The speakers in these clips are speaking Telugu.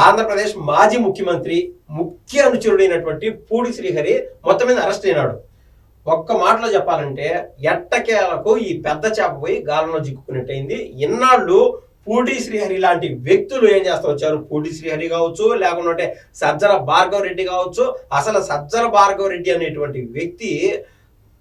ఆంధ్రప్రదేశ్ మాజీ ముఖ్యమంత్రి ముఖ్య అనుచరుడైనటువంటి పూడి శ్రీహరి మొత్తం మీద అరెస్ట్ అయినాడు. ఒక్క మాటలో చెప్పాలంటే ఎట్టకేలకు ఈ పెద్ద చేప పోయి గాలంలో చిక్కుకున్నట్టయింది. ఇన్నాళ్ళు పూడి శ్రీహరి లాంటి వ్యక్తులు ఏం చేస్తూ వచ్చారు? పూడి శ్రీహరి కావచ్చు, లేకుంటే సజ్జల భార్గవ రెడ్డి కావచ్చు. అసలు సజ్జల భార్గవ రెడ్డి అనేటువంటి వ్యక్తి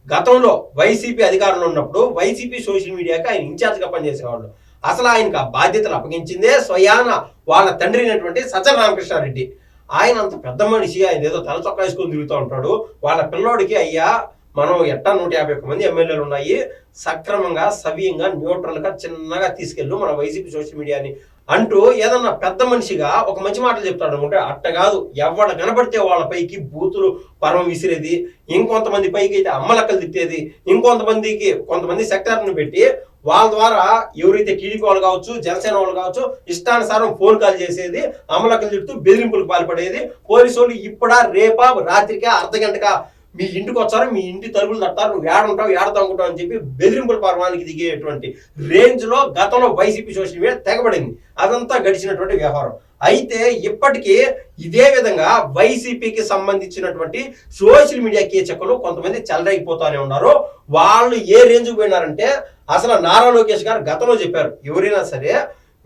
గతంలో వైసీపీ అధికారంలో ఉన్నప్పుడు వైసీపీ సోషల్ మీడియాకి ఆయన ఇన్ఛార్జ్గా పనిచేసేవాళ్ళు. అసలు ఆయనకు ఆ బాధ్యతలు అప్పగించిందే స్వయాన వాళ్ళ తండ్రి అయినటువంటి సజ్జల రామకృష్ణారెడ్డి. ఆయన అంత పెద్ద మనిషి, ఆయన ఏదో తల చొక్కా వేసుకొని తిరుగుతూ ఉంటాడు. వాళ్ళ పిల్లోడికి అయ్యా మనం ఎట్టా 151 మంది ఎమ్మెల్యేలు ఉన్నాయి, సక్రమంగా సవ్యంగా న్యూట్రల్గా చిన్నగా తీసుకెళ్ళు మన వైసీపీ సోషల్ మీడియాని అంటూ ఏదన్నా పెద్ద మనిషిగా ఒక మంచి మాటలు చెప్తాడు అనుకుంటే అట్ట కాదు. ఎవడ కనబడితే వాళ్ళ పైకి బూతులు పరం విసిరేది, ఇంకొంతమంది పైకి అయితే అమ్మలక్కలు తిట్టేది, కొంతమంది సెక్టార్ను పెట్టి వాళ్ళ ద్వారా ఎవరైతే టీడీపీ వాళ్ళు కావచ్చు, జనసేన వాళ్ళు కావచ్చు, ఇష్టానుసారం ఫోన్ కాల్ చేసేది, అమలకలు తిడుతూ బెదిరింపులకు పాల్పడేది. పోలీసు వాళ్ళు ఇప్పుడా రేపా రాత్రికా అర్ధగంటగా మీ ఇంటికి వచ్చారు, మీ ఇంటి తలుపులు తట్టారు, నువ్వు ఏడుంటావు ఏడతావుకుంటావు అని చెప్పి బెదిరింపుల పర్వానికి దిగేటువంటి రేంజ్ లో గతంలో వైసీపీ సోషల్ మీడియా తెగబడింది. అదంతా గడిచినటువంటి వ్యవహారం. అయితే ఇప్పటికీ ఇదే విధంగా వైసీపీకి సంబంధించినటువంటి సోషల్ మీడియా కీచకులు కొంతమంది చెలరైపోతానే ఉన్నారు. వాళ్ళు ఏ రేంజ్కి పోయినారంటే అసలు నారా లోకేష్ గారు గతంలో చెప్పారు, ఎవరైనా సరే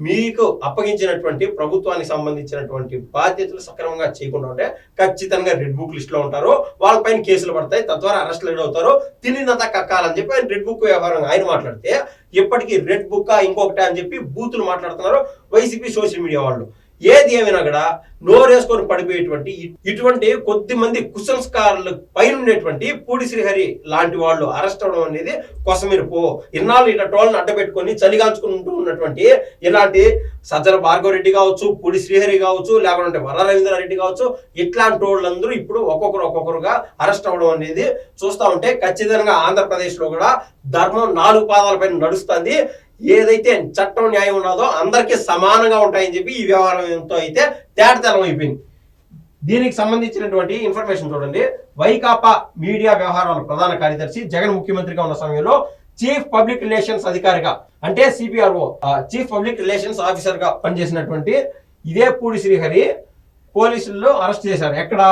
మీకు అప్పగించినటువంటి ప్రభుత్వానికి సంబంధించినటువంటి బాధ్యతలు సక్రమంగా చేయకుండా ఉంటే ఖచ్చితంగా రెడ్ బుక్ లిస్ట్ లో ఉంటారు, వాళ్ళపైన కేసులు పడతాయి, తద్వారా అరెస్టులు అవుతారు, తినినంత కక్కాలని చెప్పి ఆయన రెడ్ బుక్ వ్యవహారం ఆయన మాట్లాడితే ఇప్పటికీ రెడ్ బుక్ ఇంకొకటి అని చెప్పి బూతులు మాట్లాడుతున్నారు వైసీపీ సోషల్ మీడియా వాళ్ళు. ఏది ఏమైనా కూడా నోరేసుకొని పడిపోయేటువంటి ఇటువంటి కొద్ది మంది కుసంస్కారులు పైన ఉండేటువంటి పూడి శ్రీహరి లాంటి వాళ్ళు అరెస్ట్ అవడం అనేది కొసమిరుపు. ఇన్నాళ్ళు ఇట్లా టోల్ని అడ్డపెట్టుకొని చలిగాల్చుకుంటూ ఉన్నటువంటి ఇలాంటి సజ్జల భార్గవ రెడ్డి కావచ్చు, పూడి శ్రీహరి కావచ్చు, లేకుంటే వర రవీంద్రారెడ్డి కావచ్చు, ఇట్లాంటి వాళ్ళందరూ ఇప్పుడు ఒక్కొక్కరుగా అరెస్ట్ అవ్వడం అనేది చూస్తూ ఉంటే ఖచ్చితంగా ఆంధ్రప్రదేశ్ లో కూడా ధర్మం 4 పాదాలపైన నడుస్తుంది. ఏదైతే చట్టం న్యాయం ఉన్నదో అందరికీ సమానంగా ఉంటాయని చెప్పి ఈ వ్యవహారంతో అయితే తేటతెల్లం అయిపోయింది. దీనికి సంబంధించినటువంటి ఇన్ఫర్మేషన్ చూడండి. వైకాపా మీడియా వ్యవహారాల ప్రధాన కార్యదర్శి జగన్ ముఖ్యమంత్రిగా ఉన్న సమయంలో చీఫ్ పబ్లిక్ రిలేషన్స్ అధికారిగా అంటే CPRO chief public relations officer గా పనిచేసినటువంటి ఇదే పూడి శ్రీహరి పోలీసుల్లో అరెస్ట్ చేశారు. ఎక్కడ?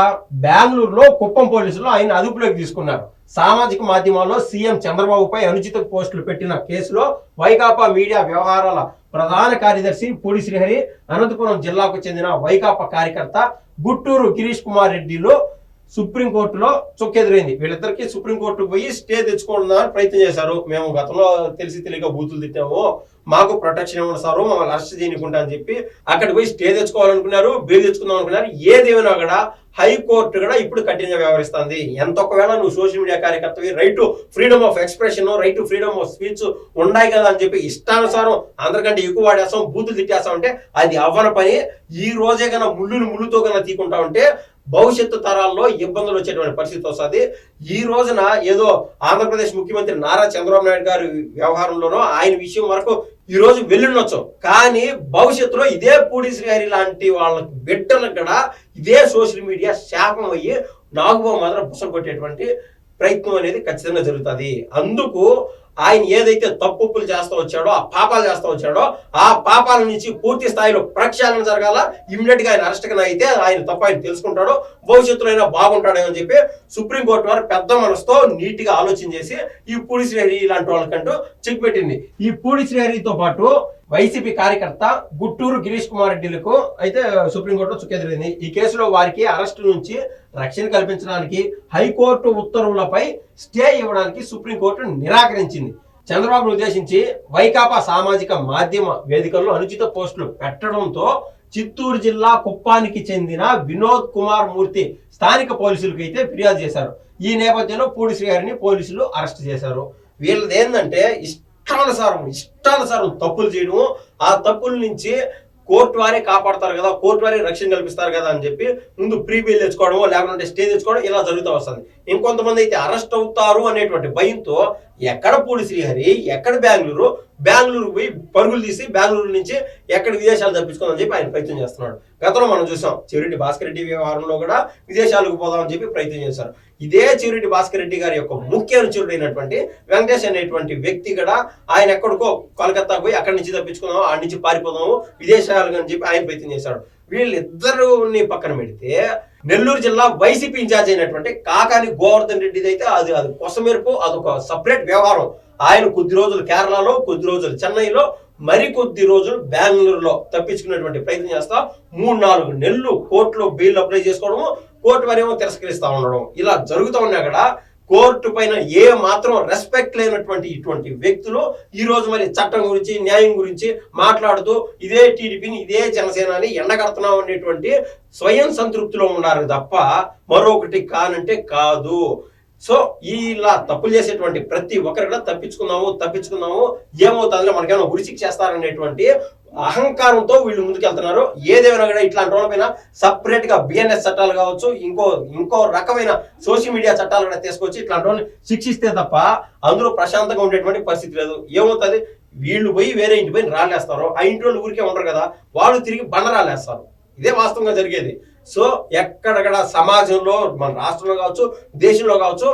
బెంగళూరులో కుప్పం పోలీసులు ఆయన అదుపులోకి తీసుకున్నారు. సామాజిక మాధ్యమాల్లో సీఎం చంద్రబాబుపై అనుచిత పోస్టులు పెట్టిన కేసులో వైకాపా మీడియా వ్యవహారాల ప్రధాన కార్యదర్శి పూడి శ్రీహరి, అనంతపురం జిల్లాకు చెందిన వైకాపా కార్యకర్త గుట్టూరు గిరీష్ కుమార్ రెడ్డిలో సుప్రీంకోర్టులో చొక్కెదురైంది. వీళ్ళిద్దరికి సుప్రీంకోర్టుకు పోయి స్టే తెచ్చుకోవడానికి ప్రయత్నం చేశారు. మేము గతంలో తెలియక బూతులు తిట్టాము, మాకు ప్రొటెక్షన్ ఇవ్వండి సారు, మమ్మల్ని అరెస్ట్ చేయకుండా అని చెప్పి అక్కడికి పోయి స్టే తెచ్చుకోవాలనుకున్నారు, బెయిల్ తెచ్చుకుందాం అనుకున్నారు. ఏదేమైనా కూడా హైకోర్టు కూడా ఇప్పుడు కఠినంగా వ్యవహరిస్తుంది. ఎంత ఒకవేళ నువ్వు సోషల్ మీడియా కార్యకర్తవి, right to freedom of expression, right to freedom of speech ఉన్నాయి కదా అని చెప్పి ఇష్టానుసారం అందరికంటే ఎక్కువ వాడేస్తాం, బూతులు తిట్టేస్తాం అంటే అది అవ్వన పని. ఈ రోజే కన్నా ముళ్ళుతో కన్నా తీకుంటా ఉంటే భవిష్యత్తు తరాల్లో ఇబ్బందులు వచ్చేటువంటి పరిస్థితి వస్తుంది. ఈ రోజున ఏదో ఆంధ్రప్రదేశ్ ముఖ్యమంత్రి నారా చంద్రబాబు నాయుడు గారి వ్యవహారంలోనో ఆయన విషయం వరకు ఈ రోజు వెళ్ళుండొచ్చు, కానీ భవిష్యత్తులో ఇదే పూడి శ్రీహరి లాంటి వాళ్ళ బిడ్డలకు కూడా ఇదే సోషల్ మీడియా శాపం అయ్యి నాగుబో మాత్రం బుసలు కొట్టేటువంటి ప్రయత్నం అనేది ఖచ్చితంగా జరుగుతుంది. అందుకు ఆయన ఏదైతే తప్పులు చేస్తూ వచ్చాడో, ఆ పాపాలు చేస్తూ వచ్చాడో, ఆ పాపాల నుంచి పూర్తి స్థాయిలో ప్రక్షాళన జరగాల. ఇమ్మీడియట్ గా ఆయన అరెస్ట్ అయితే ఆయన తప్ప ఆయన తెలుసుకుంటాడు, భవిష్యత్తులో అయినా బాగుంటాడు అని చెప్పి సుప్రీంకోర్టు వారు పెద్ద మనసుతో నీట్ గా ఆలోచన చేసి ఈ పూడి శ్రీహరి ఇలాంటి వాళ్ళకంటూ చెక్ పెట్టింది. ఈ పూడి శ్రీహరితో పాటు వైసీపీ కార్యకర్త గుట్టూరు గిరీష్ కుమార్ రెడ్డిలకు అయితే సుప్రీంకోర్టులో చుక్కెదిరింది. ఈ కేసులో వారికి అరెస్టు నుంచి రక్షణ కల్పించడానికి హైకోర్టు ఉత్తర్వులపై స్టే ఇవ్వడానికి సుప్రీంకోర్టు నిరాకరించింది. చంద్రబాబును ఉద్దేశించి వైకాపా సామాజిక మాధ్యమ వేదికల్లో అనుచిత పోస్టులు పెట్టడంతో చిత్తూరు జిల్లా కుప్పానికి చెందిన వినోద్ కుమార్ మూర్తి స్థానిక పోలీసులకు అయితే ఫిర్యాదు చేశారు. ఈ నేపథ్యంలో పూడి శ్రీహరిని పోలీసులు అరెస్ట్ చేశారు. వీళ్ళది ఏంటంటే ఇష్టానుసారం తప్పులు చేయడము, ఆ తప్పుల నుంచి కోర్టు వారే కాపాడతారు కదా, కోర్టు వారే రక్షణ కల్పిస్తారు కదా అని చెప్పి ముందు ప్రీ బెయిల్ తెచ్చుకోవడమో లేకుంటే స్టే తెచ్చుకోవడం ఇలా జరుగుతూ వస్తుంది. ఇంకొంతమంది అయితే అరెస్ట్ అవుతారు అనేటువంటి భయంతో ఎక్కడ పూడి శ్రీహరి, ఎక్కడ బెంగళూరు పోయి పరుగులు తీసి బెంగళూరు నుంచి ఎక్కడ విదేశాలు తప్పించుకోవాలని చెప్పి ఆయన ప్రయత్నం చేస్తున్నాడు. గతంలో మనం చూసాం చెవిరెడ్డి భాస్కర్ రెడ్డి వ్యవహారంలో కూడా విదేశాలకు పోదామని చెప్పి ప్రయత్నం చేశారు. ఇదే చెవిరెడ్డి భాస్కర్ రెడ్డి గారి యొక్క ముఖ్య అనుచరుడైనటువంటి వెంకటేష్ అనేటువంటి వ్యక్తి కూడా ఆయన ఎక్కడికో కోల్కతాకు పోయి అక్కడి నుంచి తప్పించుకుందాము, ఆడి నుంచి పారిపోదాము విదేశాలకు అని చెప్పి ఆయన ప్రయత్నం చేశాడు. వీళ్ళిద్దరుని పక్కన పెడితే నెల్లూరు జిల్లా వైసీపీ ఇన్ఛార్జ్ అయినటువంటి కాకాని గోవర్ధన్ రెడ్డిది అయితే అది అది కొసమెరుపు, అదొక సపరేట్ వ్యవహారం. ఆయన కొద్ది రోజులు కేరళలో, కొద్ది రోజులు చెన్నైలో, మరికొద్ది రోజులు బెంగళూరులో తప్పించుకునేటువంటి ప్రయత్నం చేస్తా 3-4 నెలలు కోర్టులో బెయిల్ అప్లై చేసుకోవడము, కోర్టు వారేమో తిరస్కరిస్తా ఉండడం, ఇలా జరుగుతూ ఉన్నా కూడా కోర్టు పైన ఏ మాత్రం రెస్పెక్ట్ లేనటువంటి ఇటువంటి వ్యక్తులు ఈ రోజు మరి చట్టం గురించి, న్యాయం గురించి మాట్లాడుతూ ఇదే టీడీపీని, ఇదే జనసేనని ఎండగడుతున్నాం అనేటువంటి స్వయం సంతృప్తిలో ఉన్నారు తప్ప మరొకటి కానంటే కాదు. సో ఇలా తప్పులు చేసేటువంటి ప్రతి ఒక్కరు కూడా తప్పించుకుందాము ఏమవుతుందో మనకేమో ఉరిశిక్ష చేస్తారనేటువంటి అహంకారంతో వీళ్ళు ముందుకెళ్తున్నారు. ఏదేమైనా కూడా ఇట్లాంటి వాళ్ళపైన సపరేట్ గా బిఎన్ఎస్ చట్టాలు కావచ్చు, ఇంకో రకమైన సోషల్ మీడియా చట్టాలు కూడా తీసుకొచ్చి ఇట్లాంటి వాళ్ళని శిక్షిస్తే తప్ప అందులో ప్రశాంతంగా ఉండేటువంటి పరిస్థితి లేదు. ఏమవుతుంది, వీళ్ళు పోయి వేరే ఇంటి పైన రాలేస్తారు, ఆ ఇంటి వాళ్ళు ఊరికే ఉండరు కదా, వాళ్ళు తిరిగి బండరాలేస్తారు. ఇదే వాస్తవంగా జరిగేది. సో ఎక్కడక్కడ సమాజంలో, మన రాష్ట్రంలో కావచ్చు, దేశంలో కావచ్చు,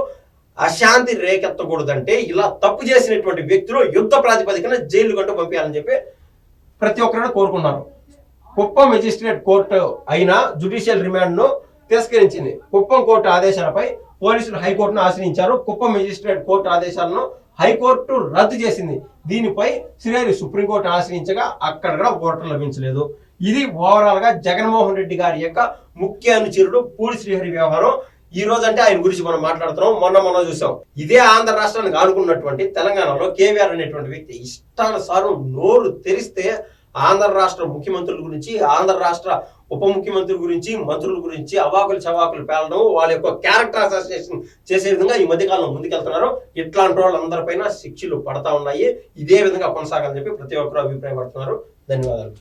అశాంతి రేకెత్తకూడదంటే ఇలా తప్పు చేసినటువంటి వ్యక్తులు యుద్ధ ప్రాతిపదికన జైలు కంటూ పంపించాలని చెప్పి ప్రతి ఒక్కరు కోరుకున్నారు. కుప్పం మెజిస్ట్రేట్ కోర్టు అయినా జ్యుడిషియల్ రిమాండ్ ను తిరస్కరించింది. కుప్పం కోర్టు ఆదేశాలపై పోలీసులు హైకోర్టును ఆశ్రయించారు. కుప్పం మెజిస్ట్రేట్ కోర్టు ఆదేశాలను హైకోర్టు రద్దు చేసింది. దీనిపై శ్రీహరి సుప్రీంకోర్టు ఆశ్రయించగా అక్కడ కూడా ఊరట లభించలేదు. ఇది ఓవరాల్ గా జగన్మోహన్ రెడ్డి గారి యొక్క ముఖ్య అనుచరుడు పూడి శ్రీహరి వ్యవహారం. ఈ రోజు అంటే ఆయన గురించి మనం మాట్లాడుతున్నాం. మొన్న చూసాం, ఇదే ఆంధ్ర రాష్ట్రానికి ఆనుకున్నటువంటి తెలంగాణలో కేవీఆర్ అనేటువంటి వ్యక్తి ఇష్టానుసారం నోరు తెరిస్తే ఆంధ్ర రాష్ట్ర ముఖ్యమంత్రుల గురించి, ఆంధ్ర రాష్ట్ర ఉప ముఖ్యమంత్రుల గురించి, మంత్రుల గురించి అవాకులు చవాకులు పేలడం, వాళ్ళ యొక్క క్యారెక్టర్ అసోసియేషన్ చేసే విధంగా ఈ మధ్యకాలంలో ముందుకెళ్తున్నారు. ఇట్లాంటి వాళ్ళందరిపైన శిక్షలు పడతా ఉన్నాయి. ఇదే విధంగా కొనసాగాలని చెప్పి ప్రతి ఒక్కరు అభిప్రాయపడుతున్నారు. ధన్యవాదాలు.